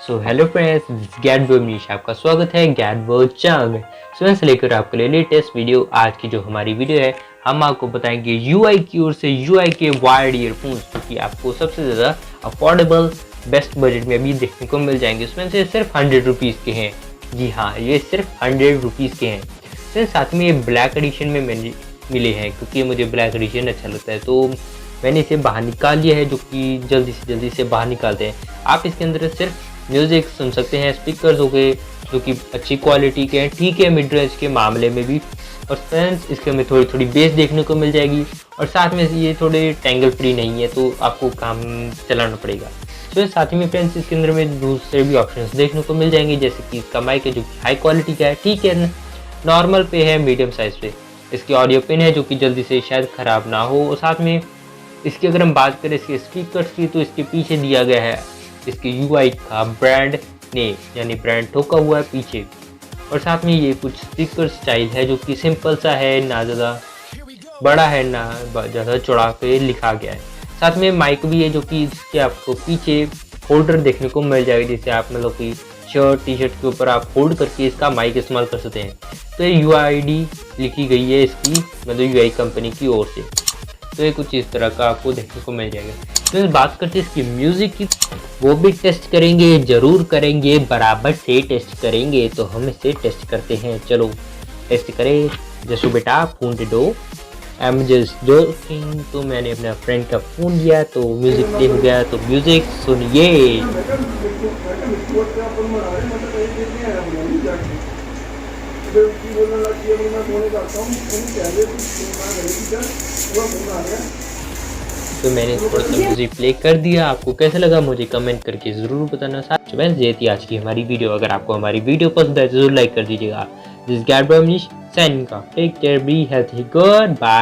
सो hello friends, गैट मनीष आपका स्वागत है गैट चंग से लेकर आपके लिए लेटेस्ट वीडियो। आज की जो हमारी वीडियो है, हम आपको बताएंगे यूआई की ओर से यूआई के वायर्ड ईयरफोन्स, जो कि आपको सबसे ज़्यादा अफोर्डेबल बेस्ट बजट में भी देखने को मिल जाएंगे। उसमें से सिर्फ 100 रुपीज़ के हैं। जी हाँ, ये सिर्फ 100 रुपीज़ के हैं। फिर साथ में ये ब्लैक एडिशन में मैंने मिले हैं, क्योंकि मुझे ब्लैक एडिशन अच्छा लगता है, तो मैंने इसे बाहर निकाल लिया है, जो कि जल्दी से बाहर निकालते हैं। आप इसके अंदर सिर्फ म्यूज़िक सुन सकते हैं। स्पीकर्स हो गए जो कि अच्छी क्वालिटी के हैं, ठीक है मिड रेंज के मामले में भी। और फ्रेंड्स, इसके में थोड़ी बेस देखने को मिल जाएगी, और साथ में ये थोड़े टैंगल फ्री नहीं है, तो आपको काम चलाना पड़ेगा। तो साथ ही में फ्रेंड्स, इसके अंदर में दूसरे भी ऑप्शंस देखने को मिल जाएंगे, जैसे कि इसका माइक है जो कि हाई क्वालिटी का है, ठीक है नॉर्मल पे है, मीडियम साइज पे। इसकी ऑडियो पिन है जो कि जल्दी से शायद ख़राब ना हो। और साथ में इसकी अगर हम बात करें इसके स्पीकर्स की, तो इसके पीछे दिया गया है इसके यूआई का ब्रांड नेम, यानी ब्रांड ठोका हुआ है पीछे। और साथ में ये कुछ स्पीकर स्टाइल है जो कि सिंपल सा है, ना ज़्यादा बड़ा है ना ज़्यादा चौड़ा पे लिखा गया है। साथ में माइक भी है जो कि इसके आपको पीछे होल्डर देखने को मिल जाएगा, जिससे आप मतलब कि शर्ट टी शर्ट के ऊपर आप होल्ड करके इसका माइक इस्तेमाल कर सकते हैं। तो ये यूआईडी लिखी गई है इसकी, मतलब यूआई कंपनी की ओर से। तो ये कुछ इस तरह का आपको देखने को मिल जाएगा। तो बात करते हैं इसकी म्यूज़िक की, वो भी टेस्ट करेंगे, ज़रूर करेंगे, बराबर से टेस्ट करेंगे। तो हम इसे टेस्ट करते हैं, चलो टेस्ट करें। जैसो बेटा फ़ोन दे दो, आई एम जस्ट जोकिंग। तो मैंने अपना फ्रेंड का फ़ोन लिया तो म्यूज़िक प्ले हो गया, तो म्यूज़िक सुनिए। तो मैंने थोड़ा सा म्यूजिक प्ले कर दिया। आपको कैसा लगा मुझे कमेंट करके ज़रूर बताना। साथ में ये थी आज की हमारी वीडियो। अगर आपको हमारी वीडियो पसंद है तो जरूर लाइक कर दीजिएगा। दिस गैट Manish signing off. Take care, be healthy, good bye.